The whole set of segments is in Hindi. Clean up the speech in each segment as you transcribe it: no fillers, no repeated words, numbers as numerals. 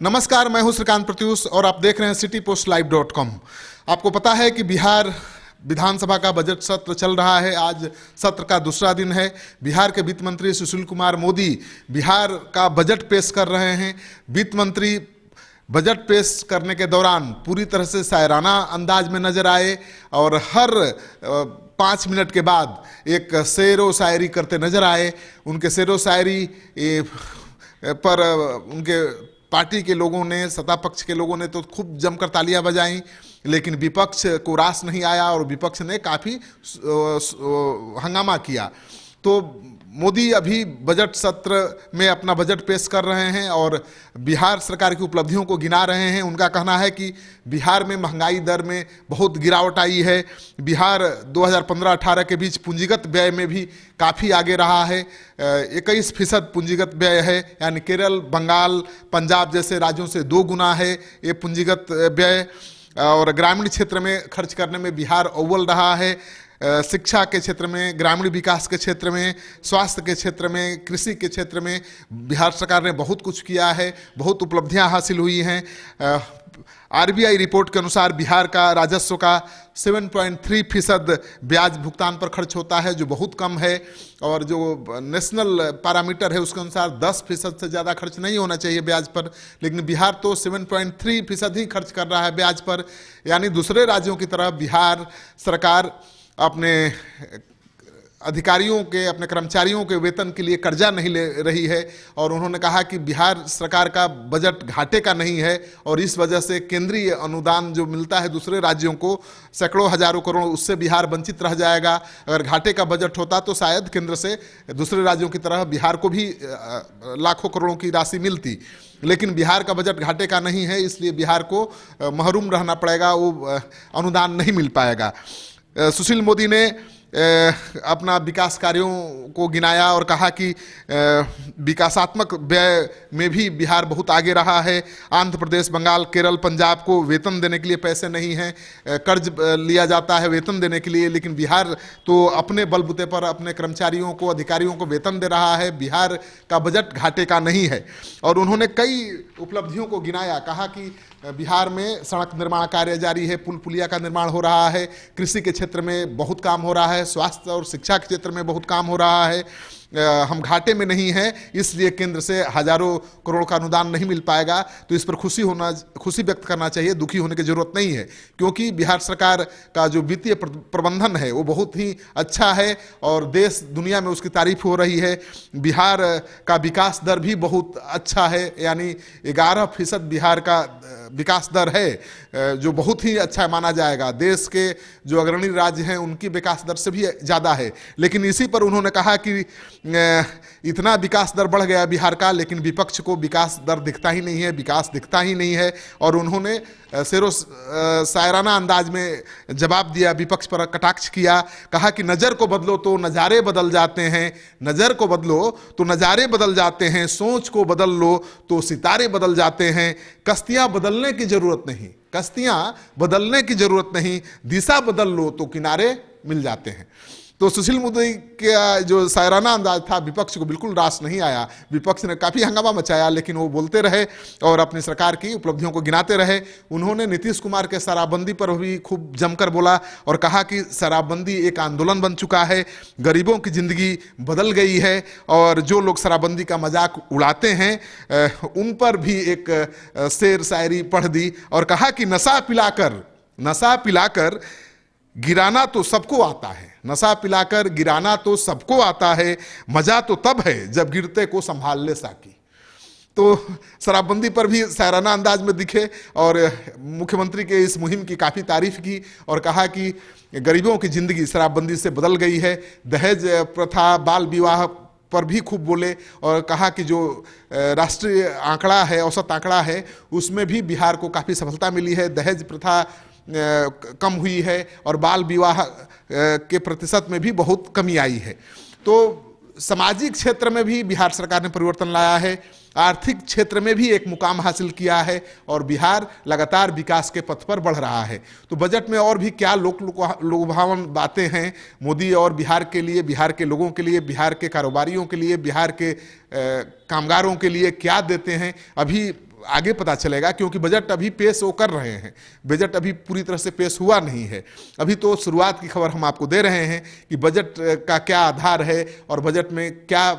नमस्कार, मैं हूं श्रीकांत प्रत्यूष और आप देख रहे हैं citypostlive.com। आपको पता है कि बिहार विधानसभा का बजट सत्र चल रहा है। आज सत्र का दूसरा दिन है। बिहार के वित्त मंत्री सुशील कुमार मोदी बिहार का बजट पेश कर रहे हैं। वित्त मंत्री बजट पेश करने के दौरान पूरी तरह से शायराना अंदाज में नजर आए और हर 5 मिनट के बाद एक शेर व शायरी करते नजर आए। उनके शेर व शायरी पर उनके पार्टी के लोगों ने, सत्ता पक्ष के लोगों ने तो खूब जमकर तालियां बजाईं, लेकिन विपक्ष को रास नहीं आया और विपक्ष ने काफ़ी हंगामा किया। तो मोदी अभी बजट सत्र में अपना बजट पेश कर रहे हैं और बिहार सरकार की उपलब्धियों को गिना रहे हैं। उनका कहना है कि बिहार में महंगाई दर में बहुत गिरावट आई है। बिहार 2015-18 के बीच पूंजीगत व्यय में भी काफ़ी आगे रहा है। 21% पूंजीगत व्यय है, यानी केरल, बंगाल, पंजाब जैसे राज्यों से 2 गुना है ये पूंजीगत व्यय। और ग्रामीण क्षेत्र में खर्च करने में बिहार अव्वल रहा है। शिक्षा के क्षेत्र में, ग्रामीण विकास के क्षेत्र में, स्वास्थ्य के क्षेत्र में, कृषि के क्षेत्र में बिहार सरकार ने बहुत कुछ किया है, बहुत उपलब्धियां हासिल हुई हैं। आरबीआई रिपोर्ट के अनुसार बिहार का राजस्व का 7.3% ब्याज भुगतान पर खर्च होता है, जो बहुत कम है। और जो नेशनल पैरामीटर है उसके अनुसार 10% से ज़्यादा खर्च नहीं होना चाहिए ब्याज पर, लेकिन बिहार तो 7.3% ही खर्च कर रहा है ब्याज पर। यानी दूसरे राज्यों की तरह बिहार सरकार अपने अधिकारियों के, अपने कर्मचारियों के वेतन के लिए कर्जा नहीं ले रही है। और उन्होंने कहा कि बिहार सरकार का बजट घाटे का नहीं है और इस वजह से केंद्रीय अनुदान जो मिलता है दूसरे राज्यों को, सैकड़ों हजारों करोड़, उससे बिहार वंचित रह जाएगा। अगर घाटे का बजट होता तो शायद केंद्र से दूसरे राज्यों की तरह बिहार को भी लाखों करोड़ों की राशि मिलती, लेकिन बिहार का बजट घाटे का नहीं है, इसलिए बिहार को महरूम रहना पड़ेगा, वो अनुदान नहीं मिल पाएगा। सुशील मोदी ने अपना विकास कार्यों को गिनाया और कहा कि विकासात्मक व्यय में भी बिहार बहुत आगे रहा है। आंध्र प्रदेश, बंगाल, केरल, पंजाब को वेतन देने के लिए पैसे नहीं हैं, कर्ज लिया जाता है वेतन देने के लिए, लेकिन बिहार तो अपने बलबूते पर अपने कर्मचारियों को, अधिकारियों को वेतन दे रहा है। बिहार का बजट घाटे का नहीं है। और उन्होंने कई उपलब्धियों को गिनाया, कहा कि बिहार में सड़क निर्माण कार्य जारी है, पुल पुलिया का निर्माण हो रहा है, कृषि के क्षेत्र में बहुत काम हो रहा है, स्वास्थ्य और शिक्षा के क्षेत्र में बहुत काम हो रहा है। हम घाटे में नहीं हैं, इसलिए केंद्र से हजारों करोड़ का अनुदान नहीं मिल पाएगा। तो इस पर खुशी व्यक्त करना चाहिए, दुखी होने की जरूरत नहीं है, क्योंकि बिहार सरकार का जो वित्तीय प्रबंधन है वो बहुत ही अच्छा है और देश दुनिया में उसकी तारीफ हो रही है। बिहार का विकास दर भी बहुत अच्छा है, यानी 11% बिहार का विकास दर है, जो बहुत ही अच्छा माना जाएगा। देश के जो अग्रणी राज्य हैं उनकी विकास दर से भी ज़्यादा है। लेकिन इसी पर उन्होंने कहा कि इतना विकास दर बढ़ गया बिहार का, लेकिन विपक्ष को विकास दर दिखता ही नहीं है, विकास दिखता ही नहीं है। और उन्होंने शेरो शायराना अंदाज में जवाब दिया, विपक्ष पर कटाक्ष किया, कहा कि नज़र को बदलो तो नज़ारे बदल जाते हैं, नज़र को बदलो तो नज़ारे बदल जाते हैं, सोच को बदल लो तो सितारे बदल जाते हैं। कश्तियाँ बदलने की ज़रूरत नहीं, कश्तियाँ बदलने की ज़रूरत नहीं, दिशा बदल लो तो किनारे मिल जाते हैं। तो सुशील मोदी का जो शायराना अंदाज था विपक्ष को बिल्कुल रास नहीं आया। विपक्ष ने काफ़ी हंगामा मचाया, लेकिन वो बोलते रहे और अपनी सरकार की उपलब्धियों को गिनाते रहे। उन्होंने नीतीश कुमार के शराबबंदी पर भी खूब जमकर बोला और कहा कि शराबबंदी एक आंदोलन बन चुका है, गरीबों की ज़िंदगी बदल गई है और जो लोग शराबबंदी का मजाक उड़ाते हैं उन पर भी एक शेर शायरी पढ़ दी और कहा कि नशा पिलाकर गिराना तो सबको आता है, नशा पिलाकर गिराना तो सबको आता है, मजा तो तब है जब गिरते को संभाल ले साकी। तो शराबबंदी पर भी शायराना अंदाज में दिखे और मुख्यमंत्री के इस मुहिम की काफ़ी तारीफ की और कहा कि गरीबों की ज़िंदगी शराबबंदी से बदल गई है। दहेज प्रथा, बाल विवाह पर भी खूब बोले और कहा कि जो राष्ट्रीय आंकड़ा है, औसत आंकड़ा है, उसमें भी बिहार को काफ़ी सफलता मिली है। दहेज प्रथा कम हुई है और बाल विवाह के प्रतिशत में भी बहुत कमी आई है। तो सामाजिक क्षेत्र में भी बिहार सरकार ने परिवर्तन लाया है, आर्थिक क्षेत्र में भी एक मुकाम हासिल किया है और बिहार लगातार विकास के पथ पर बढ़ रहा है। तो बजट में और भी क्या लोकभावन बातें हैं मोदी और बिहार के लिए, बिहार के लोगों के लिए, बिहार के कारोबारियों के लिए, बिहार के कामगारों के लिए क्या देते हैं, अभी आगे पता चलेगा, क्योंकि बजट अभी पेश वो कर रहे हैं, बजट अभी पूरी तरह से पेश हुआ नहीं है। अभी तो शुरुआत की खबर हम आपको दे रहे हैं कि बजट का क्या आधार है और बजट में क्या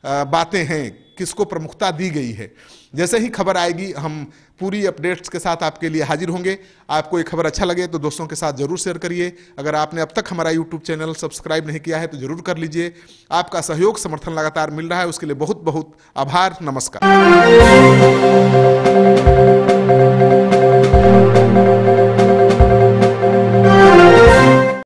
बातें हैं, किसको प्रमुखता दी गई है। जैसे ही खबर आएगी हम पूरी अपडेट्स के साथ आपके लिए हाजिर होंगे। आपको ये खबर अच्छा लगे तो दोस्तों के साथ जरूर शेयर करिए। अगर आपने अब तक हमारा यूट्यूब चैनल सब्सक्राइब नहीं किया है तो जरूर कर लीजिए। आपका सहयोग समर्थन लगातार मिल रहा है, उसके लिए बहुत बहुत आभार। नमस्कार।